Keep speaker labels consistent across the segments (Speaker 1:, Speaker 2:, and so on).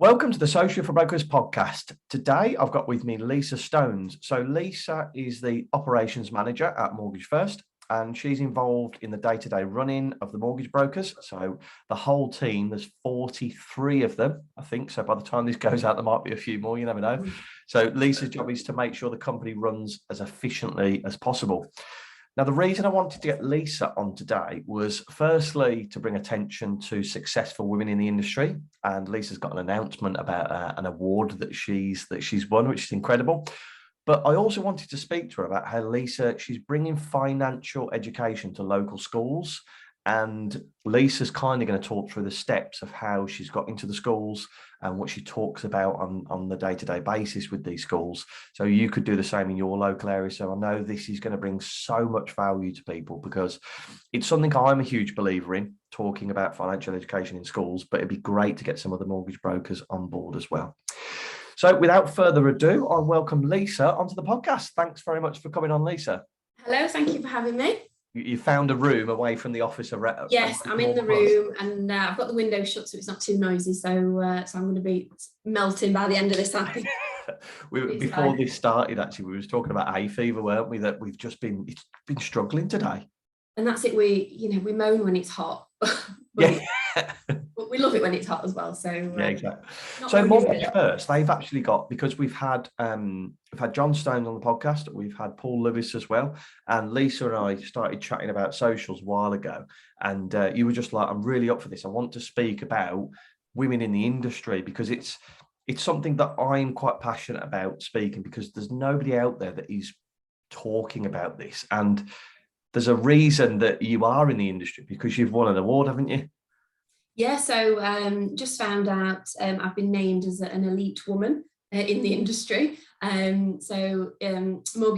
Speaker 1: Welcome to the Social for Brokers podcast. Today, I've got with me Lisa Stones. So Lisa is the operations manager at Mortgage First, and she's involved in the day-to-day running of the mortgage brokers. So the whole team, there's 43 of them, I think. So by the time this goes out, there might be a few more, you never know. So Lisa's job is to make sure the company runs as efficiently as possible. Now, the reason I wanted to get Lisa on today was firstly to bring attention to successful women in the industry. And Lisa's got an announcement about an award that she's won, which is incredible. But I also wanted to speak to her about how she's bringing financial education to local schools. And Lisa's kind of going to talk through the steps of how she's got into the schools and what she talks about on the day-to-day basis with these schools. So you could do the same in your local area. So I know this is going to bring so much value to people because it's something I'm a huge believer in, talking about financial education in schools, but it'd be great to get some other mortgage brokers on board as well. So without further ado, I welcome Lisa onto the podcast. Thanks very much for coming on, Lisa.
Speaker 2: Hello, thank you for having me.
Speaker 1: You found a room away from the office.
Speaker 2: Yes, I'm in the room and I've got the window shut so it's not too noisy. So I'm going to be melting by the end of this. I think.
Speaker 1: Before this started, actually, we were talking about hay fever, weren't we? That it's been struggling today.
Speaker 2: And that's it. We moan when it's hot. But we love it when it's hot as well. So
Speaker 1: yeah, exactly. So Mortgage First, they've actually got, because we've had John Stones on the podcast, we've had Paul Lewis as well, and Lisa and I started chatting about socials a while ago, and you were just like, I'm really up for this. I want to speak about women in the industry because it's something that I'm quite passionate about speaking, because there's nobody out there that is talking about this, and there's a reason that you are in the industry because you've won an award, haven't you?
Speaker 2: Yeah, so just found out I've been named as an elite woman in the industry. Mortgage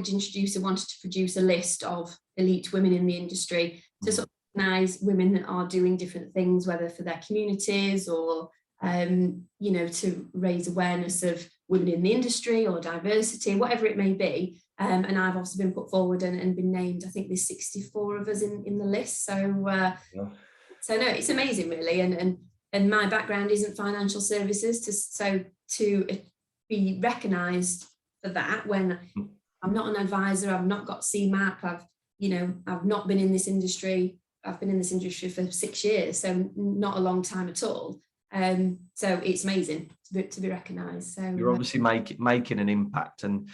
Speaker 2: Introducer wanted to produce a list of elite women in the industry to sort of recognize women that are doing different things, whether for their communities or, to raise awareness of women in the industry or diversity, whatever it may be. And I've obviously been put forward and been named. I think there's 64 of us in the list. So no, it's amazing, really. And my background isn't financial services, to be recognised for that when I'm not an advisor, I've not got CMAP, I've not been in this industry. I've been in this industry for 6 years, so not a long time at all. So it's amazing to be recognised. So
Speaker 1: you're obviously making an impact, and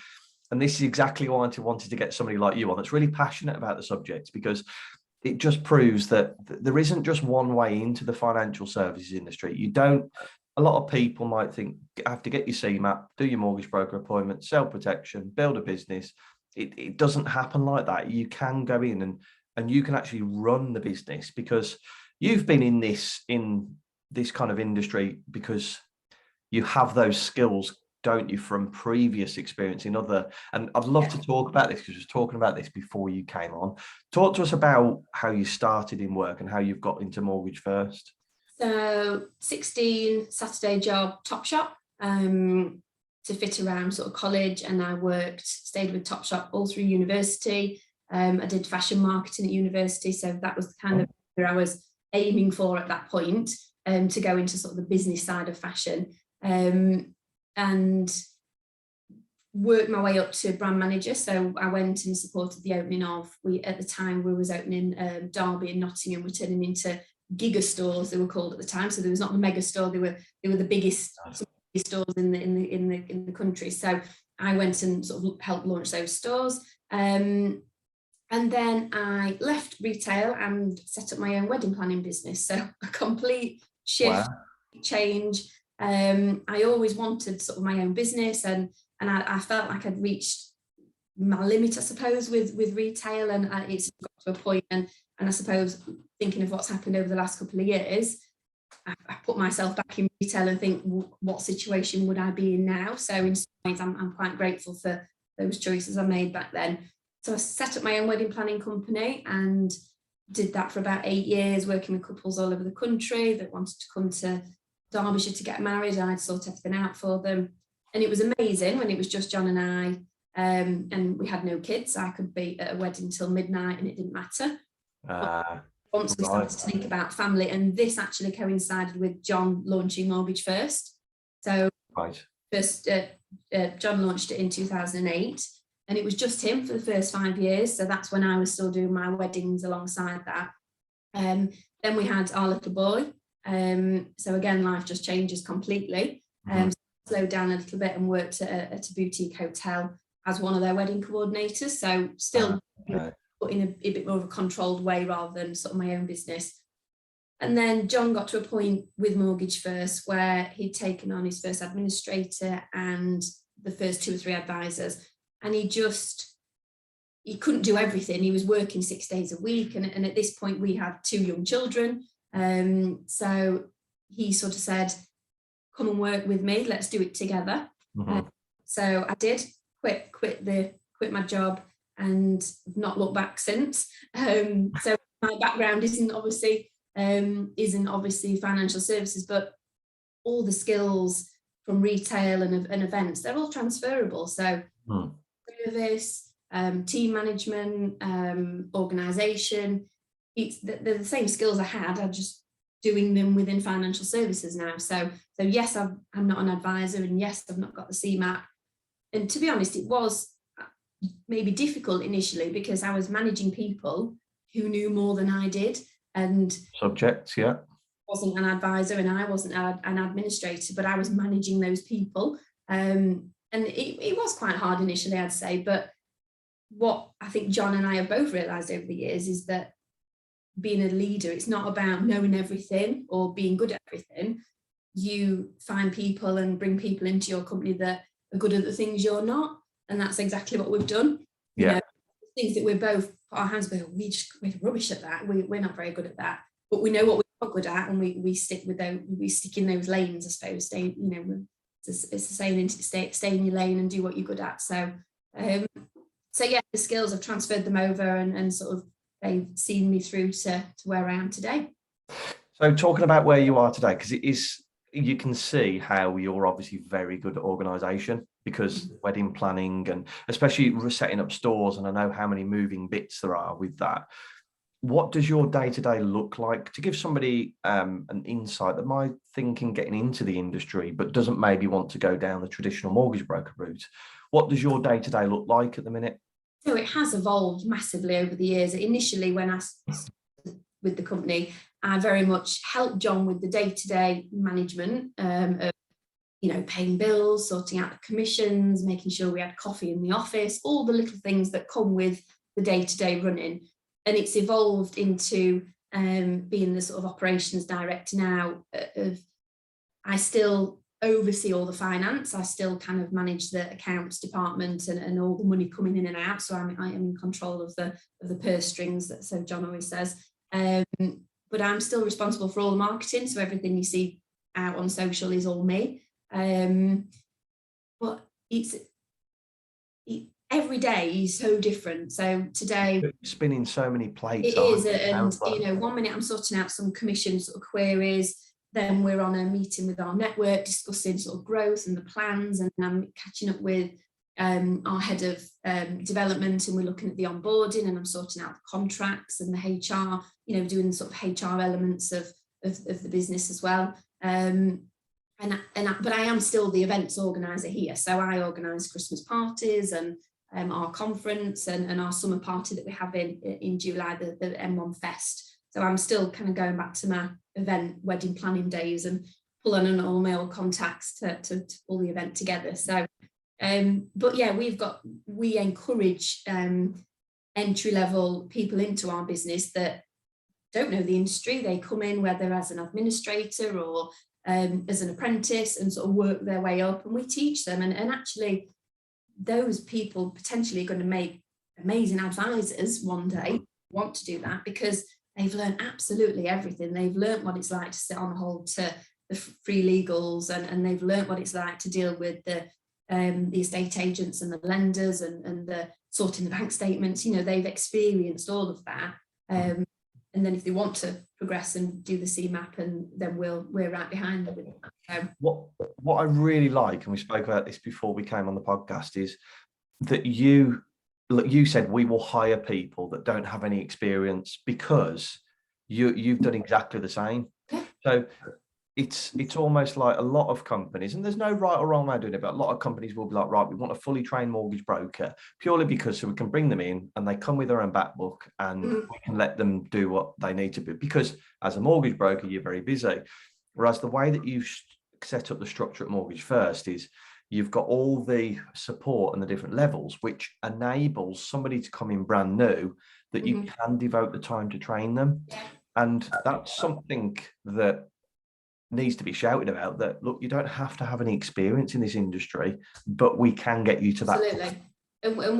Speaker 1: this is exactly why I wanted to get somebody like you on that's really passionate about the subject, because it just proves that there isn't just one way into the financial services industry. A lot of people might think you have to get your CMAP, do your mortgage broker appointment, sell protection, build a business. It doesn't happen like that. You can go in and you can actually run the business, because you've been in this kind of industry because you have those skills, don't you, from previous experience in other, and I'd love to talk about this because we were talking about this before you came on. Talk to us about how you started in work and how you've got into Mortgage First.
Speaker 2: So 16 Saturday job, TopShop, to fit around sort of college, and I stayed with TopShop all through university. I did fashion marketing at university, so that was kind of where I was aiming for at that point, to go into sort of the business side of fashion. And worked my way up to brand manager. So I went and supported the opening of, at the time we was opening Derby and Nottingham, we're turning into giga stores, they were called at the time. So there was not the mega store, they were the biggest stores in the country. So I went and sort of helped launch those stores. And then I left retail and set up my own wedding planning business. So a complete shift, change. I always wanted sort of my own business, and I felt like I'd reached my limit, I suppose, with retail, and it's got to a point, and I suppose thinking of what's happened over the last couple of years, I put myself back in retail and think, what situation would I be in now? So in some ways, I'm quite grateful for those choices I made back then. So I set up my own wedding planning company and did that for about 8 years, working with couples all over the country that wanted to come to Derbyshire to get married, and I'd sort everything out for them. And it was amazing when it was just John and I, and we had no kids. I could be at a wedding till midnight and it didn't matter. Once we started to think about family, and this actually coincided with John launching Mortgage First. So
Speaker 1: Right.
Speaker 2: first, John launched it in 2008, and it was just him for the first 5 years. So that's when I was still doing my weddings alongside that. Then we had our little boy. So again, life just changes completely. So slowed down a little bit and worked at a boutique hotel as one of their wedding coordinators. So still but in a bit more of a controlled way rather than sort of my own business. And then John got to a point with Mortgage First where he'd taken on his first administrator and the first 2 or 3 advisors, and he couldn't do everything. He was working 6 days a week, and at this point we had 2 young children. So he sort of said, come and work with me, let's do it together. So I did quit my job and not looked back since. So my background isn't obviously financial services, but all the skills from retail and events, they're all transferable. So service, team management, organization, they're the same skills I had. I'm just doing them within financial services now. So yes, I'm not an advisor, and yes, I've not got the CMAP. And to be honest, it was maybe difficult initially because I was managing people who knew more than I did, and
Speaker 1: subjects, yeah.
Speaker 2: Wasn't an advisor and I wasn't an administrator, but I was managing those people. And it was quite hard initially, I'd say. But what I think John and I have both realised over the years is that being a leader, it's not about knowing everything or being good at everything. You find people and bring people into your company that are good at the things you're not. And that's exactly what we've done.
Speaker 1: Yeah.
Speaker 2: You know, things that we're both put our hands by, we're rubbish at that. We're not very good at that. But we know what we're not good at, and we stick with those. We stick in those lanes, I suppose. Stay, you know, it's the saying, stay in your lane and do what you're good at. So yeah, the skills, I've transferred them over, and sort of they've seen me through to where I am today.
Speaker 1: So talking about where you are today, because it is, you can see how you're obviously very good at organisation, because wedding planning and especially setting up stores, and I know how many moving bits there are with that. What does your day-to-day look like, to give somebody an insight that might thinking getting into the industry but doesn't maybe want to go down the traditional mortgage broker route? What does your day-to-day look like at the minute? So
Speaker 2: it has evolved massively over the years. Initially, when I started with the company, I very much helped John with the day-to-day management of, you know, paying bills, sorting out the commissions, making sure we had coffee in the office, all the little things that come with the day-to-day running. And it's evolved into being the sort of operations director now. I still oversee all the finance. I still kind of manage the accounts department and all the money coming in and out. So I am in control of the purse strings, so John always says. But I'm still responsible for all the marketing. So everything you see out on social is all me. But every day is so different. So today,
Speaker 1: spinning so many plates.
Speaker 2: It is, and you know, 1 minute I'm sorting out some commission sort of queries, then we're on a meeting with our network discussing sort of growth and the plans, and I'm catching up with our head of development, and we're looking at the onboarding, and I'm sorting out the contracts and the HR, you know, doing sort of HR elements of the business as well. But I am still the events organizer here, so I organise Christmas parties and our conference and our summer party that we have in July, the M1 Fest. So I'm still kind of going back to my event wedding planning days and pulling on all my old contacts to pull the event together. So, but yeah, we encourage entry-level people into our business that don't know the industry. They come in whether as an administrator or as an apprentice and sort of work their way up, and we teach them, and actually those people potentially are going to make amazing advisors one day, want to do that because they've learned absolutely everything. They've learned what it's like to sit on hold to the free legals, and they've learned what it's like to deal with the estate agents and the lenders and the sorting the bank statements. You know, they've experienced all of that. And then if they want to progress and do the CMAP, and then we're right behind them with that. So. What
Speaker 1: I really like, and we spoke about this before we came on the podcast, is that you said we will hire people that don't have any experience because you've done exactly the same.
Speaker 2: Yeah.
Speaker 1: So it's almost like a lot of companies, and there's no right or wrong way of doing it, but a lot of companies will be like, right, we want a fully trained mortgage broker purely because so we can bring them in and they come with their own back book and we can let them do what they need to do. Because as a mortgage broker, you're very busy. Whereas the way that you set up the structure at Mortgage First is you've got all the support and the different levels, which enables somebody to come in brand new that you can devote the time to train them. And that's something that needs to be shouted about, that look, you don't have to have any experience in this industry, but we can get you to that.
Speaker 2: Absolutely. And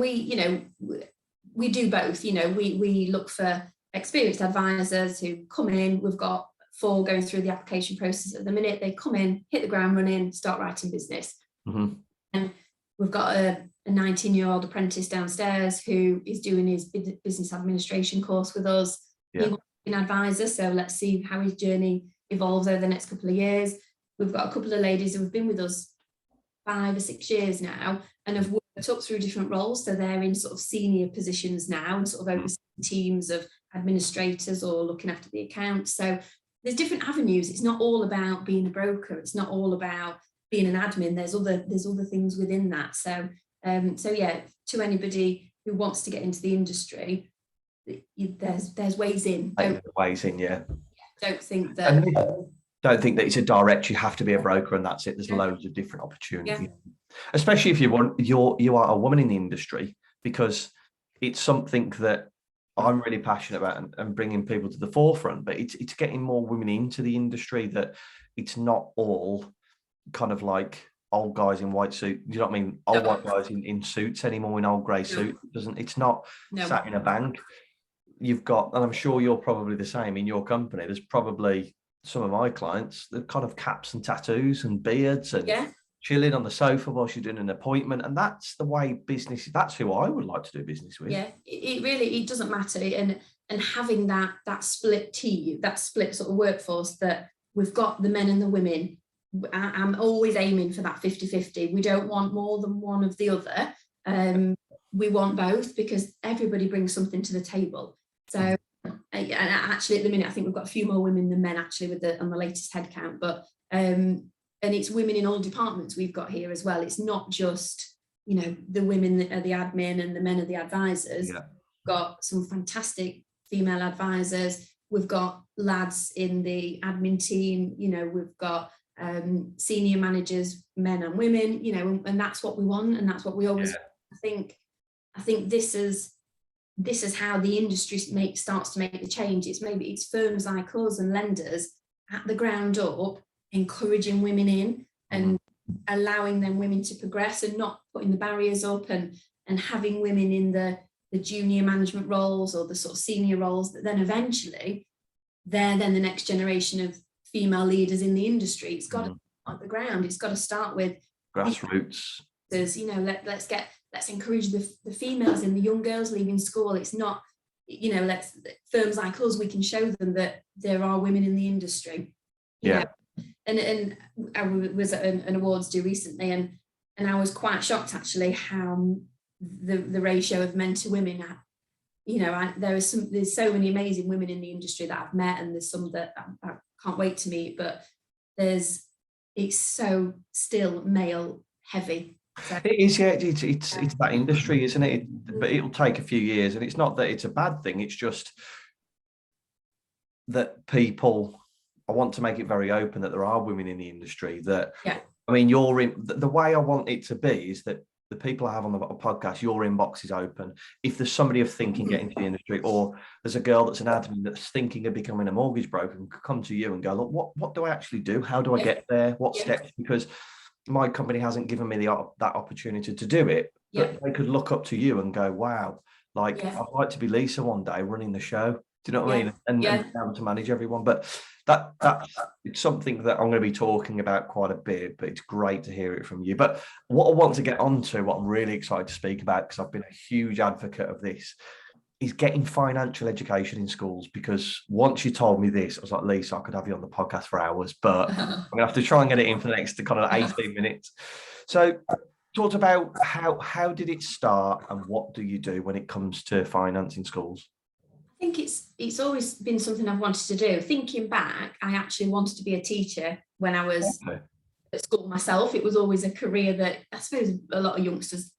Speaker 2: we do both. We look for experienced advisors who come in. We've got 4 going through the application process at the minute. They come in, hit the ground running, start writing business. And we've got a 19-year-old apprentice downstairs who is doing his business administration course with us. He wants to be an advisor, so let's see how his journey evolves over the next couple of years. We've got a couple of ladies who have been with us 5 or 6 years now and have worked up through different roles, so they're in sort of senior positions now and sort of overseeing teams of administrators or looking after the accounts. So there's different avenues. It's not all about being a broker. It's not all about being an admin. There's other things within that. So yeah, to anybody who wants to get into the industry, there's ways in.
Speaker 1: Ways in, yeah.
Speaker 2: Don't think that
Speaker 1: it's a direct, you have to be a broker and that's it. There's loads of different opportunities, especially if you are a woman in the industry, because it's something that I'm really passionate about and bringing people to the forefront. But it's getting more women into the industry, that it's not all kind of like old guys in white suits. You know what I mean? Old white guys in suits anymore, in old grey suits. It's not sat in a bank. You've got, and I'm sure you're probably the same in your company, there's probably some of my clients that kind of caps and tattoos and beards and chilling on the sofa while she's doing an appointment. And that's the way business, that's who I would like to do business with.
Speaker 2: Yeah, it really doesn't matter. And having that split team, that split sort of workforce, that we've got the men and the women. I'm always aiming for that 50-50. We don't want more than one of the other. We want both, because everybody brings something to the table. So, and actually at the minute, I think we've got a few more women than men actually on the latest headcount, but and it's women in all departments we've got here as well. It's not just, the women that are the admin and the men are the advisors. We've got some fantastic female advisors. We've got lads in the admin team, we've got senior managers, men and women, and that's what we want, and that's what we always I think this is how the industry starts to make the change. It's firms like us and lenders at the ground up encouraging women in and allowing them women to progress, and not putting the barriers up, and having women in the junior management roles or the sort of senior roles, that then eventually they're then the next generation of female leaders in the industry. It's got to start at the ground. It's got to start with
Speaker 1: grassroots.
Speaker 2: Let's encourage the females and the young girls leaving school. It's not, firms like us, we can show them that there are women in the industry. And I was at an awards do recently, and I was quite shocked actually how the ratio of men to women. There's so many amazing women in the industry that I've met, and there's some that I can't wait to meet, but it's so still male heavy. So.
Speaker 1: It is, it's that industry, isn't it? But it'll take a few years, and it's not that it's a bad thing. It's just that I want to make it very open that there are women in the industry. That I mean, the way I want it to be is that the people I have on the podcast, your inbox is open. If there's somebody of thinking get into the industry, or there's a girl that's an admin that's thinking of becoming a mortgage broker, and could come to you and go, look, what do I actually do? How do I get there? What steps? Because my company hasn't given me that opportunity to do it, but they could look up to you and go, wow, I'd like to be Lisa one day running the show. Do you know what I mean? And be able to manage everyone. But that's it's something that I'm going to be talking about quite a bit, but it's great to hear it from you. But what I want to get onto, what I'm really excited to speak about, because I've been a huge advocate of this, is getting financial education in schools. Because once you told me this, I was like, Lisa, I could have you on the podcast for hours, but I'm gonna have to try and get it in for the next kind of 18 minutes. So talk about how did it start, and what do you do when it comes to finance in schools?
Speaker 2: think it's always been something I've wanted to do. Thinking back, I actually wanted to be a teacher when I was at school myself. It was always a career that I suppose a lot of youngsters,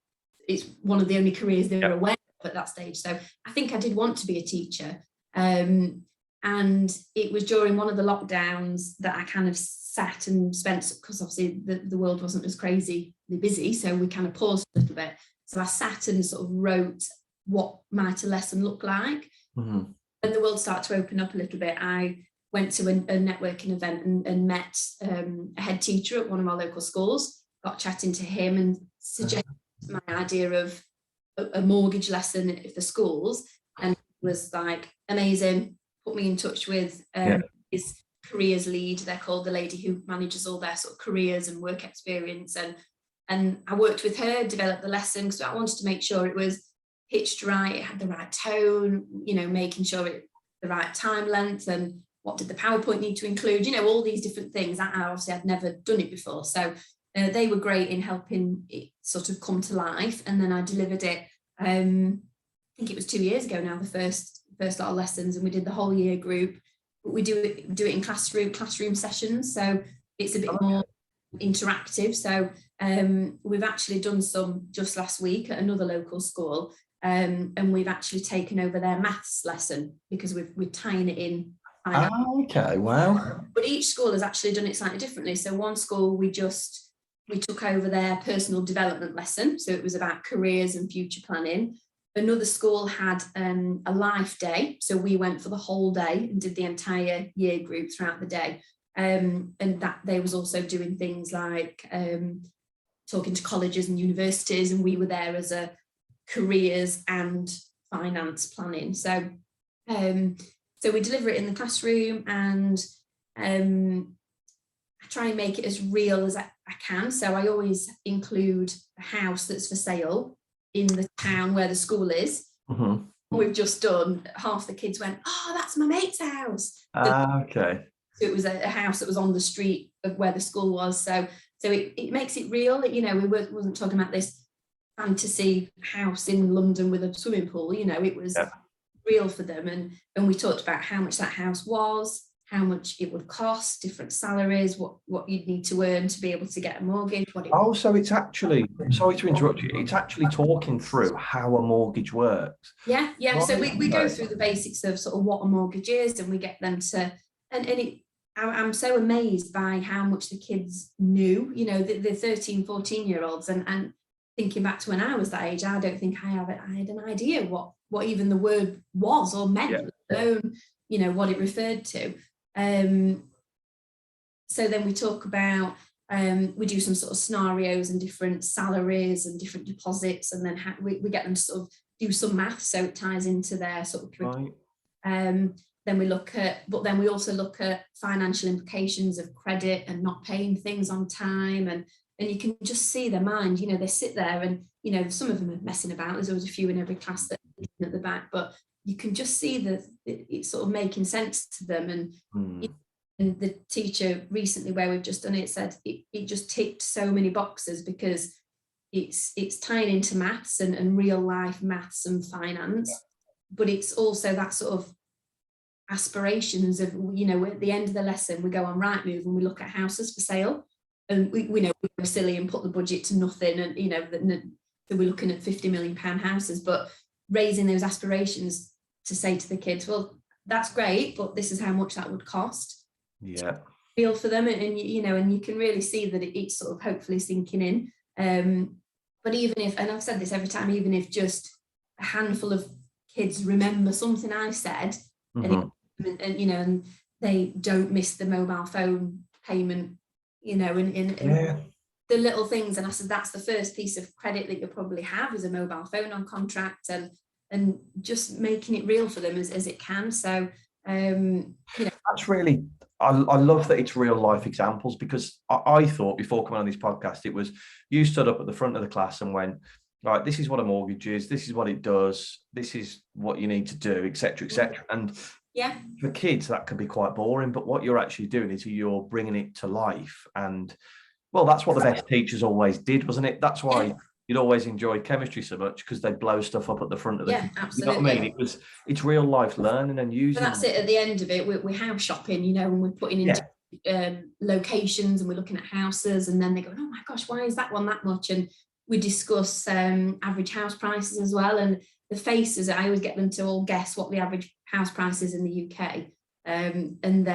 Speaker 2: it's one of the only careers they were aware of at that stage. So I think I did want to be a teacher. And it was during one of the lockdowns that I kind of sat and spent, because obviously the world wasn't as crazily busy, so we kind of paused a little bit. So I sat and sort of wrote what might a lesson look like. When the world started to open up a little bit, I went to a networking event and met a head teacher at one of our local schools, got chatting to him and suggested my idea of a mortgage lesson at the schools, and it was like amazing. Put me in touch with his careers lead. They're called the lady who manages all their sort of careers and work experience, and I worked with her, developed the lesson, because I wanted to make sure it was pitched right, it had the right tone, making sure it the right time length, and what did the PowerPoint need to include, all these different things. I obviously had never done it before, so they were great in helping it sort of come to life. And then I delivered it, I think it was 2 years ago now, the first lot of lessons, and we did the whole year group. But we do it in classroom sessions, so it's a bit more interactive. So we've actually done some just last week at another local school, and we've actually taken over their maths lesson because we're tying it in.
Speaker 1: Okay, wow.
Speaker 2: But each school has actually done it slightly differently. So one school we took over their personal development lesson, so it was about careers and future planning. Another school had a life day, so we went for the whole day and did the entire year group throughout the day. And that day was also doing things like talking to colleges and universities, and we were there as a careers and finance planning. So we deliver it in the classroom, and I try and make it as real as I can. So I always include a house that's for sale in the town where the school is. We've just done, half the kids went, "Oh, that's my mate's house."
Speaker 1: Okay.
Speaker 2: So it was a house that was on the street of where the school was. So it makes it real. We wasn't talking about this fantasy house in London with a swimming pool. It was real for them. And we talked about how much that house was, how much it would cost, different salaries, what you'd need to earn to be able to get a mortgage.
Speaker 1: So it's actually, sorry to interrupt you, it's actually talking through how a mortgage works.
Speaker 2: Yeah. So we go through the basics of sort of what a mortgage is, and we get them to, I'm so amazed by how much the kids knew, the 13, 14-year-olds, and thinking back to when I was that age, I don't think I had an idea what even the word was or meant, let alone, what it referred to. So then we talk about, we do some sort of scenarios and different salaries and different deposits, and then we get them to sort of do some math, so it ties into their sort of curriculum. Then we also look at financial implications of credit and not paying things on time, and you can just see their mind. They sit there, and some of them are messing about. There's always a few in every class that are at the back, but you can just see that it's sort of making sense to them. And the teacher recently, where we've just done it, said it just ticked so many boxes, because it's tying into maths and real life maths and finance, but it's also that sort of aspirations of, at the end of the lesson we go on Rightmove and we look at houses for sale, and we know we're silly and put the budget to nothing, and that we're looking at 50 million pound houses, but raising those aspirations to say to the kids, well, that's great, but this is how much that would cost. Feel for them, and you can really see that it's sort of hopefully sinking in. But even if, and I've said this every time, even if just a handful of kids remember something I said, and they don't miss the mobile phone payment, and the little things. And I said, that's the first piece of credit that you'll probably have, is a mobile phone on contract, and just making it real for them as it can. So
Speaker 1: that's really, I love that it's real life examples, because I thought before coming on this podcast, it was you stood up at the front of the class and went, right, this is what a mortgage is, this is what it does, this is what you need to do, etc., etc. And for kids that can be quite boring, but what you're actually doing is you're bringing it to life. And well, that's what the best teachers always did, wasn't it? That's why you'd always enjoy chemistry so much because they blow stuff up at the front of the computer.
Speaker 2: Absolutely.
Speaker 1: You know what I mean? It's real life learning and using.
Speaker 2: But that's it. At the end of it, we're house shopping, you know, and we're putting into locations, and we're looking at houses, and then they go, oh my gosh, why is that one that much? And we discuss average house prices as well, and the faces. I always get them to all guess what the average house price is in the UK, and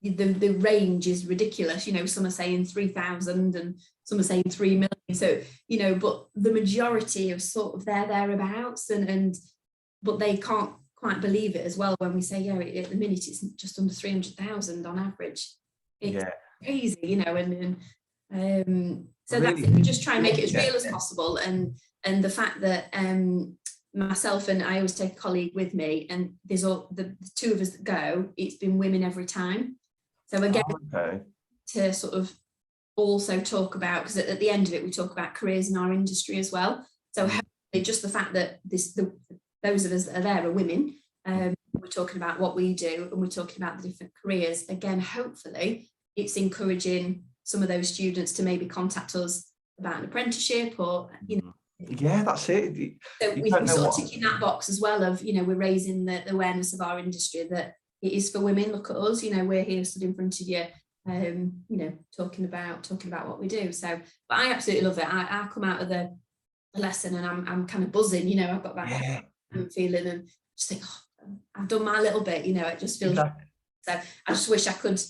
Speaker 2: the range is ridiculous. You know, some are saying 3,000 and some are saying 3 million. So, you know, but the majority of sort of thereabouts, but they can't quite believe it as well when we say, at the minute it's just under 300,000 on average. It's crazy, you know, so really, that's it. We just try and make it as real as possible, and the fact that myself and I always take a colleague with me, and there's the two of us that go, it's been women every time. So again, to sort of also talk about, because at the end of it we talk about careers in our industry as well. So hopefully just the fact that those of us that are there are women, we're talking about what we do, and we're talking about the different careers. Again, hopefully it's encouraging some of those students to maybe contact us about an apprenticeship, or, you know.
Speaker 1: Yeah, that's it.
Speaker 2: So we're sort of ticking that box as well of, you know, we're raising the awareness of our industry, that it is for women. Look at us, you know, we're here stood in front of you, you know, talking about what we do. So, but I absolutely love it. I come out of the lesson and I'm kind of buzzing, you know, I've got that feeling, and just think, I've done my little bit, you know. It just feels so. I just wish I could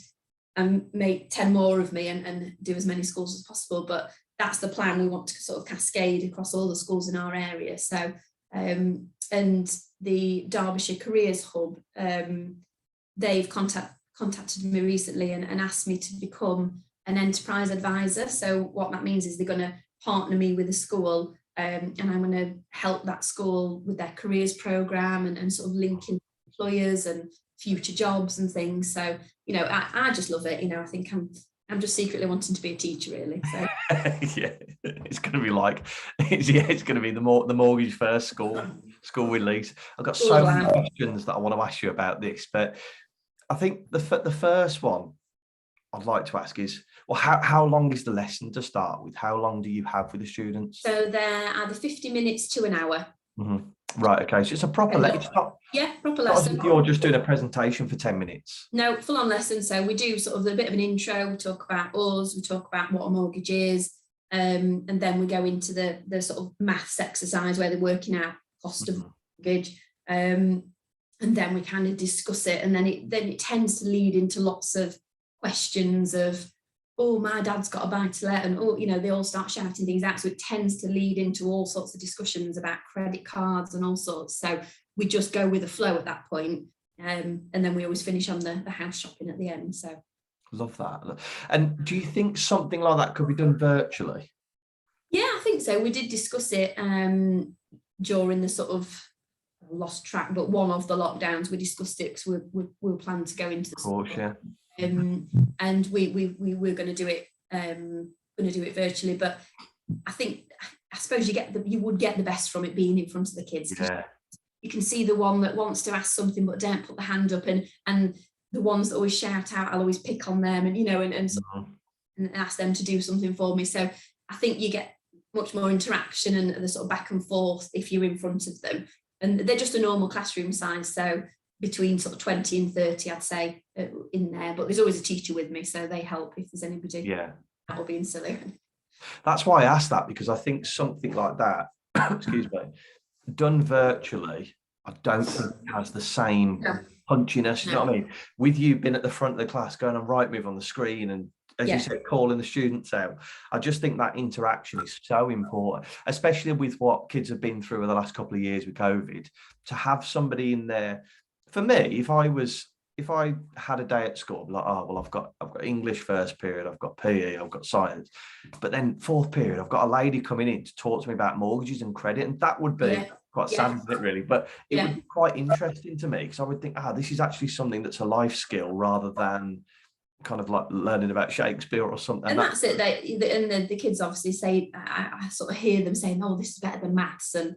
Speaker 2: make 10 more of me and do as many schools as possible, but that's the plan. We want to sort of cascade across all the schools in our area. So and the Derbyshire Careers Hub, they've contacted me recently and asked me to become an enterprise advisor. So what that means is they're going to partner me with a school, and I'm going to help that school with their careers program and sort of linking employers and future jobs and things. So, you know, I just love it. You know, I think I'm just secretly wanting to be a teacher, really. So
Speaker 1: it's going to be like, it's going to be the mortgage first school release. I've got so many questions that I want to ask you about this, but I think the first one I'd like to ask is, well, how long is the lesson to start with? How long do you have with the students?
Speaker 2: So they're either 50 minutes to an hour.
Speaker 1: Mm-hmm. Right, okay, so it's a proper lesson. It's not,
Speaker 2: proper lesson.
Speaker 1: You're just doing a presentation for 10 minutes.
Speaker 2: No, full on lesson. So we do sort of a bit of an intro. We talk about us, we talk about what a mortgage is, and then we go into the sort of maths exercise where they're working out cost of mortgage, and then we kind of discuss it, and then it tends to lead into lots of questions of, oh, my dad's got a buy-to-let, and, oh, you know, they all start shouting things out. So it tends to lead into all sorts of discussions about credit cards and all sorts. So we just go with the flow at that point. And then we always finish on the house shopping at the end. So
Speaker 1: love that. And do you think something like that could be done virtually?
Speaker 2: Yeah, I think so. We did discuss it during the sort of, lost track, but one of the lockdowns we discussed it, because we planning to go into the
Speaker 1: course,
Speaker 2: and we were going to do it virtually, but I suppose you would get the best from it being in front of the kids. You can see the one that wants to ask something but don't put the hand up, and the ones that always shout out, I'll always pick on them, and, you know, and ask them to do something for me. So I think you get much more interaction and the sort of back and forth if you're in front of them. And they're just a normal classroom size, so between sort of 20 and 30, I'd say, in there. But there's always a teacher with me, so they help if there's anybody that will being silly.
Speaker 1: That's why I asked that, because I think something like that, excuse me, done virtually, I don't think it has the same punchiness. You know what I mean? With you being at the front of the class, going on Rightmove on the screen, and as you said, calling the students out, I just think that interaction is so important, especially with what kids have been through in the last couple of years with COVID. To have somebody in there, for me, if I had a day at school, I'd be like, oh well, I've got English first period, I've got PE, I've got science, but then fourth period, I've got a lady coming in to talk to me about mortgages and credit, and that would be quite sad, isn't it, really? But it would be quite interesting to me, because I would think, this is actually something that's a life skill rather than kind of like learning about Shakespeare or something.
Speaker 2: And that's it. And the kids obviously say, I sort of hear them saying, "Oh, this is better than maths," and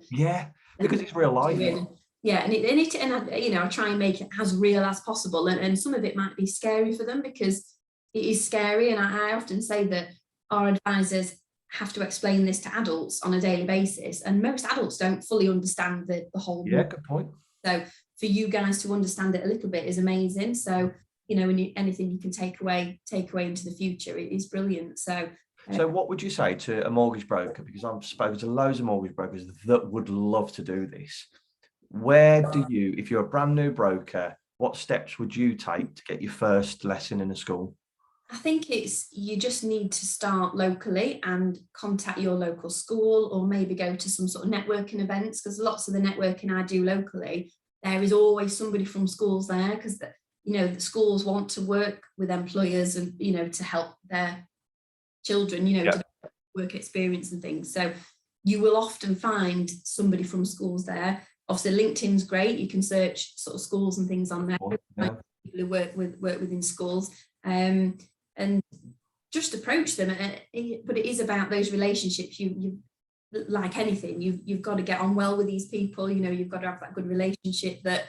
Speaker 1: because it's real life.
Speaker 2: And I try and make it as real as possible. And some of it might be scary for them, because it is scary. And I often say that our advisors have to explain this to adults on a daily basis, and most adults don't fully understand the whole.
Speaker 1: Yeah, good point.
Speaker 2: So for you guys to understand it a little bit is amazing. So, anything you can take away into the future, it is brilliant. So
Speaker 1: what would you say to a mortgage broker? Because I've spoken to loads of mortgage brokers that would love to do this. Where do you, if you're a brand new broker, what steps would you take to get your first lesson in a school?
Speaker 2: I think you just need to start locally and contact your local school, or maybe go to some sort of networking events, because lots of the networking I do locally, there is always somebody from schools there, because the schools want to work with employers and to help their children to work experience and things. So you will often find somebody from schools there. Obviously LinkedIn's great, you can search sort of schools and things on there. People who work within schools, and just approach them. But it is about those relationships. You like anything, you've got to get on well with these people. You've got to have that good relationship that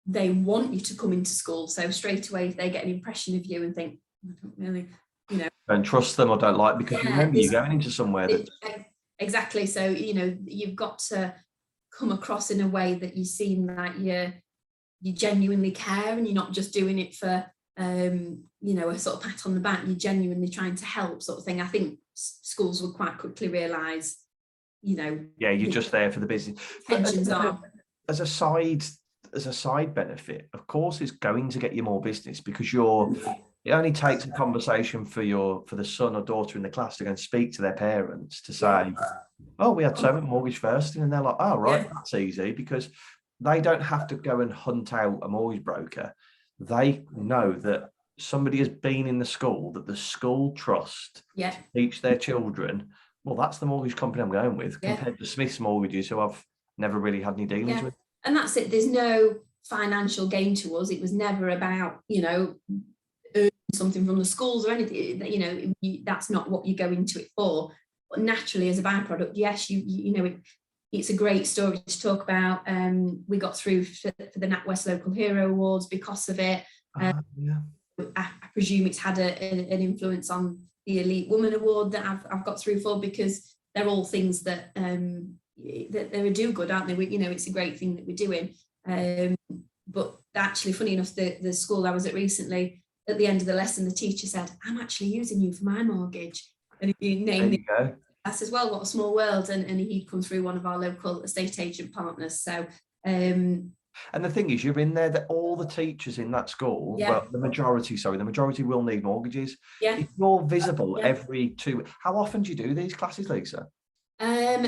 Speaker 2: they want you to come into school. So straight away, if they get an impression of you and think, I don't really,
Speaker 1: don't trust them or don't like, because remember, you're going into somewhere that
Speaker 2: exactly. So you've got to come across in a way that you seem like you genuinely care, and you're not just doing it for a sort of pat on the back. You're genuinely trying to help, sort of thing. I think schools will quite quickly realise,
Speaker 1: you're just there for the business.
Speaker 2: Tensions are.
Speaker 1: As a side benefit, of course, it's going to get you more business, because it only takes a conversation for the son or daughter in the class to go and speak to their parents to say, oh, we had so much mortgage first, and they're like, oh, right, that's easy, because they don't have to go and hunt out a mortgage broker. They know that somebody has been in the school, that the school trust to teach their children. Well, that's the mortgage company I'm going with, compared to Smith's Mortgages, who I've never really had any dealings with.
Speaker 2: And that's it. There's no financial gain to us. It was never about, earning something from the schools or anything. That's not what you go into it for. But naturally, as a byproduct, yes, it's a great story to talk about. We got through for the NatWest Local Hero Awards because of it. I presume it's had an influence on the Elite Woman Award that I've got through for, because they're all things that they do good, aren't they? It's a great thing that we're doing. But actually, funny enough, the school I was at recently, at the end of the lesson, the teacher said, "I'm actually using you for my mortgage," and he named it. I said, well, what a small world. And he'd come through one of our local estate agent partners. So and
Speaker 1: the thing is, you're in there, that all the teachers in that school, well, the majority will need mortgages. If you're visible every 2, how often do you do these classes, Lisa?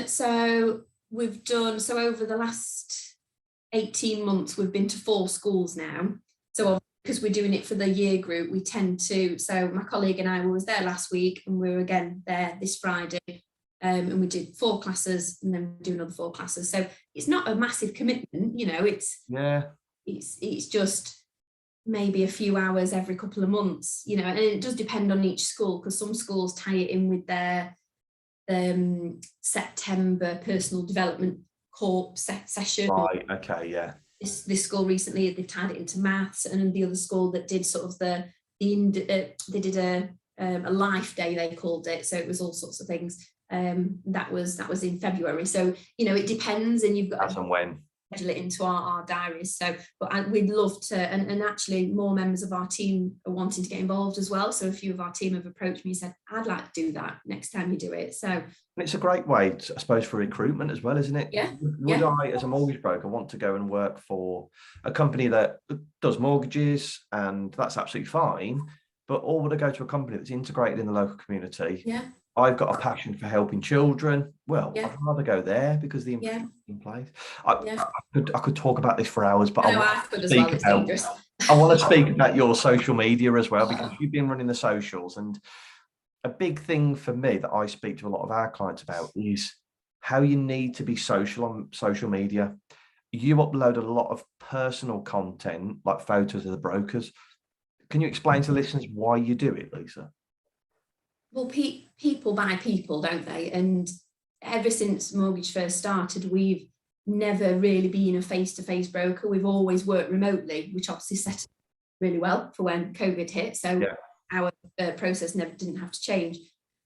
Speaker 2: So we've done, over the last 18 months, we've been to 4 schools now. So because we're doing it for the year group, we tend to, so my colleague and I was there last week, and we were again there this Friday. And we did 4 classes, and then we do another 4 classes. So it's not a massive commitment, it's just maybe a few hours every couple of months, and it does depend on each school, because some schools tie it in with their September personal development corp session.
Speaker 1: Right, okay, yeah.
Speaker 2: This school recently, they've tied it into maths, and the other school that did sort of they did a life day, they called it. So it was all sorts of things. That was in February. So it depends, and you've got
Speaker 1: to when
Speaker 2: schedule it into our diaries. So, but we'd love to, and actually more members of our team are wanting to get involved as well. So a few of our team have approached me and said, I'd like to do that next time you do it. So
Speaker 1: it's a great way, I suppose, for recruitment as well, isn't it?
Speaker 2: Yeah.
Speaker 1: Would I, as a mortgage broker, want to go and work for a company that does mortgages, and that's absolutely fine, or would I go to a company that's integrated in the local community?
Speaker 2: Yeah.
Speaker 1: I've got a passion for helping children. Well, I'd rather go there, because the infrastructure in place. I could talk about this for hours, but I want to speak about your social media as well, because you've been running the socials, and a big thing for me that I speak to a lot of our clients about is how you need to be social on social media. You upload a lot of personal content, like photos of the brokers. Can you explain to listeners why you do it, Lisa?
Speaker 2: Well, people buy people, don't they? And ever since Mortgage first started, we've never really been a face-to-face broker. We've always worked remotely, which obviously set up really well for when COVID hit. So our process didn't have to change.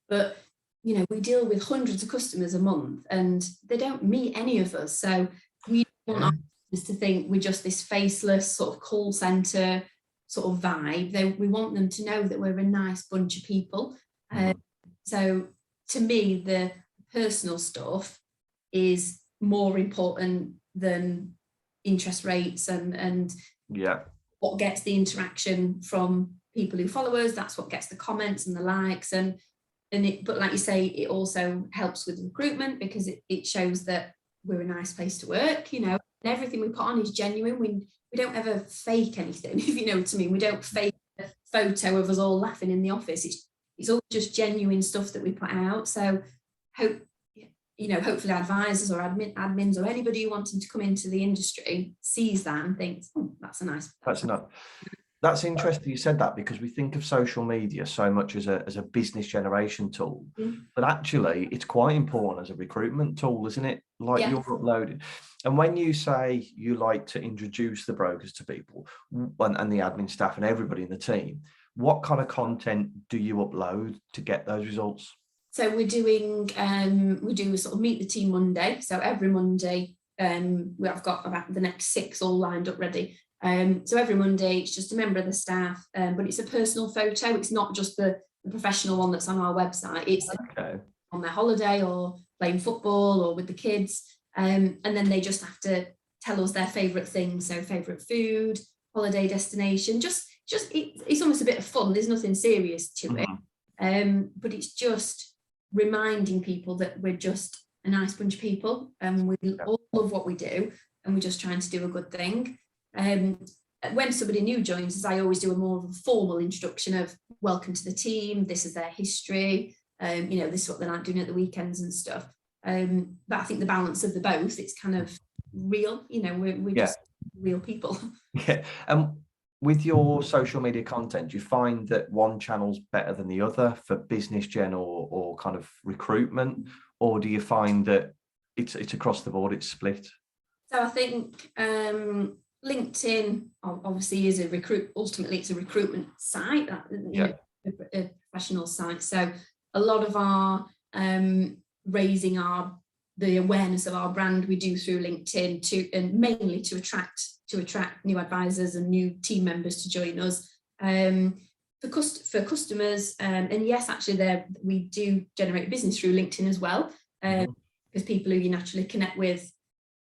Speaker 2: But we deal with hundreds of customers a month and they don't meet any of us. So we want our customers to think we're just this faceless sort of call center sort of vibe. We want them to know that we're a nice bunch of people. So to me, the personal stuff is more important than interest rates and what gets the interaction from people who follow us. That's what gets the comments and the likes, but like you say, it also helps with recruitment because it shows that we're a nice place to work, and everything we put on is genuine. We don't ever fake anything, if you know what I mean. We don't fake a photo of us all laughing in the office. It's all just genuine stuff that we put out. So hopefully advisors or admins or anybody wanting to come into the industry sees that and thinks, oh, that's a nice.
Speaker 1: That's interesting you said that, because we think of social media so much as a business generation tool, but actually it's quite important as a recruitment tool, isn't it? Like you're uploading. And when you say you like to introduce the brokers to people and the admin staff and everybody in the team, what kind of content do you upload to get those results?
Speaker 2: So we do sort of meet the team Monday. So every Monday, I've got about the next 6 all lined up ready. So every Monday, it's just a member of the staff, but it's a personal photo. It's not just the professional one that's on our website. It's on their holiday or playing football or with the kids. And then they just have to tell us their favourite things. So favourite food, holiday destination, it's almost a bit of fun. There's nothing serious to it. But it's just reminding people that we're just a nice bunch of people and we all love what we do and we're just trying to do a good thing. When somebody new joins us, I always do a more of a formal introduction of welcome to the team, this is their history, this is what they like doing at the weekends and stuff. But I think the balance of the both, it's kind of real, we're just real people.
Speaker 1: Yeah. With your social media content, do you find that one channel's better than the other for business gen or kind of recruitment, or do you find that it's across the board, it's split?
Speaker 2: So I think LinkedIn obviously is ultimately it's a recruitment site, a professional site. So a lot of our raising the awareness of our brand we do through LinkedIn and mainly to attract new advisors and new team members to join us. For customers, and yes, actually we do generate business through LinkedIn as well, because people who you naturally connect with,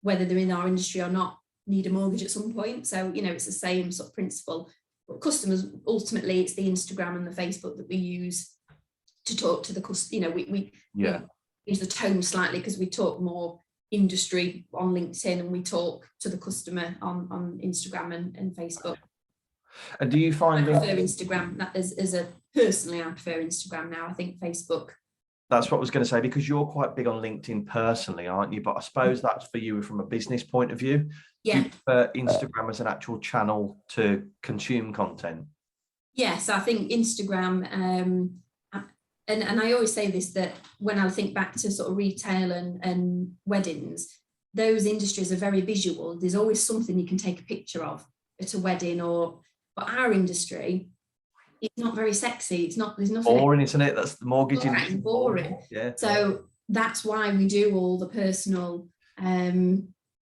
Speaker 2: whether they're in our industry or not, need a mortgage at some point. So, it's the same sort of principle. But customers, ultimately, it's the Instagram and the Facebook that we use to talk to the customer. We use the tone slightly because we talk more industry on LinkedIn and we talk to the customer on Instagram and Facebook.
Speaker 1: And do you find
Speaker 2: I prefer Instagram? Personally, I prefer Instagram now. I think Facebook.
Speaker 1: That's what I was going to say, because you're quite big on LinkedIn personally, aren't you? But I suppose that's for you from a business point of view.
Speaker 2: Yeah.
Speaker 1: Do you prefer Instagram as an actual channel to consume content?
Speaker 2: Yes, I think Instagram, and I always say this, that when I think back to sort of retail and weddings, those industries are very visual. There's always something you can take a picture of at a wedding, but our industry, it's not very sexy. There's nothing
Speaker 1: boring, isn't it? That's the mortgage industry.
Speaker 2: Boring.
Speaker 1: Yeah.
Speaker 2: So that's why we do all the personal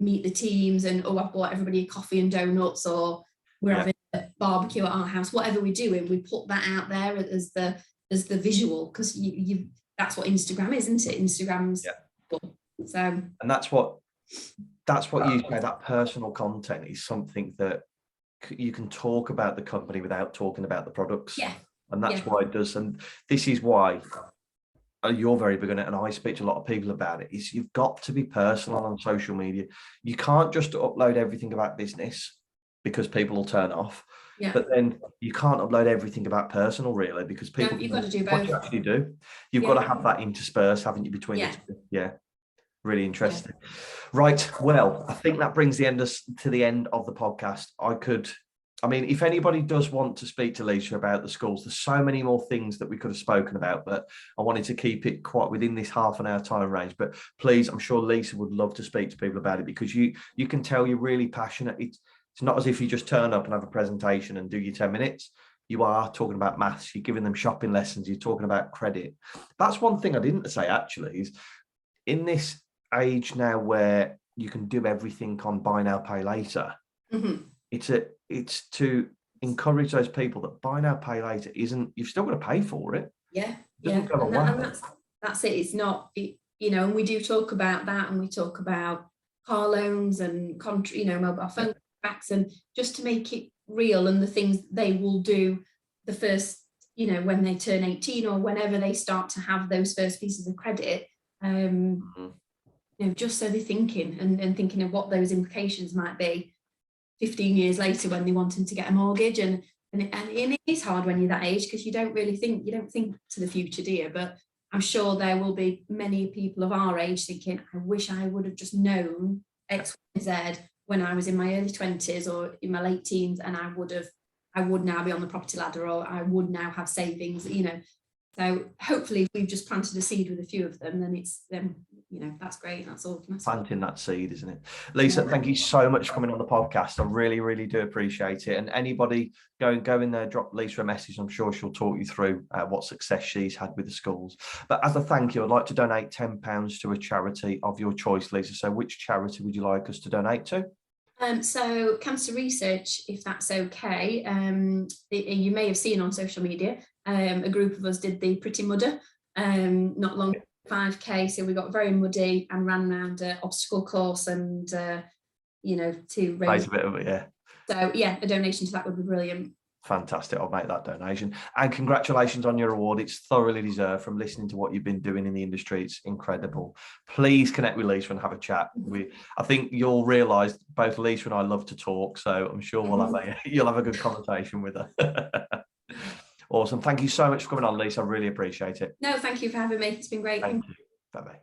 Speaker 2: meet the teams and I've bought everybody a coffee and donuts, or we're having a barbecue at our house. Whatever we're doing, we put that out there as the visual, because you that's what Instagram is, isn't it? Instagram's cool. So,
Speaker 1: and that's what you say, that personal content is something that you can talk about the company without talking about the products. And that's why it does. And this is why you're very big on it, and I speak to a lot of people about it, is you've got to be personal on social media. You can't just upload everything about business because people will turn off. But then you can't upload everything about personal, really, because people.
Speaker 2: You've got to do both.
Speaker 1: What you actually do, you've got to have that interspersed, haven't you, between the two? Yeah, really interesting. Right. Well, I think that brings to the end of the podcast. If anybody does want to speak to Lisa about the schools, there's so many more things that we could have spoken about, but I wanted to keep it quite within this half an hour time range. But please, I'm sure Lisa would love to speak to people about it, because you can tell you're really passionate. It's not as if you just turn up and have a presentation and do your 10 minutes. you are talking about maths, you're giving them shopping lessons, you're talking about credit. That's one thing I didn't say actually, is in this age now where you can do everything on buy now, pay later, it's to encourage those people that buy now, pay later isn't, you've still got to pay for it.
Speaker 2: Yeah.
Speaker 1: It doesn't go away.
Speaker 2: And that's it. It's not, you know, and we do talk about that, and we talk about car loans and mobile phone backs, and just to make it real, and the things they will do the first, you know, when they turn 18 or whenever they start to have those first pieces of credit, you know, just so they're thinking and thinking of what those implications might be 15 years later when they want them to get a mortgage. And it is hard when you're that age, because you don't think to the future, do you? But I'm sure there will be many people of our age thinking, I wish I would have just known X, Y, Z when I was in my early 20s or in my late teens, and I would now be on the property ladder, or I would now have savings, you know. So hopefully if we've just planted a seed with a few of them, then you know, that's great. That's all.
Speaker 1: Planting that seed, isn't it? Lisa, thank you so much for coming on the podcast. I really, really do appreciate it. And anybody go in there, drop Lisa a message. I'm sure she'll talk you through what success she's had with the schools. But as a thank you, I'd like to donate £10 to a charity of your choice, Lisa. So which charity would you like us to donate to?
Speaker 2: So Cancer Research, if that's okay. You may have seen on social media, a group of us did the Pretty Mudder not long 5K, so we got very muddy and ran around an obstacle course, and you know, to raise
Speaker 1: a bit of it, yeah.
Speaker 2: So yeah, a donation to that would be brilliant.
Speaker 1: Fantastic. I'll make that donation. And congratulations on your award. It's thoroughly deserved. From listening to what you've been doing in the industry, it's incredible. Please connect with Lisa and have a chat. I think you'll realise both Lisa and I love to talk, so I'm sure you'll have a good conversation with her. Awesome. Thank you so much for coming on, Lisa. I really appreciate it.
Speaker 2: No, thank you for having me. It's been great.
Speaker 1: Thank you. Bye-bye.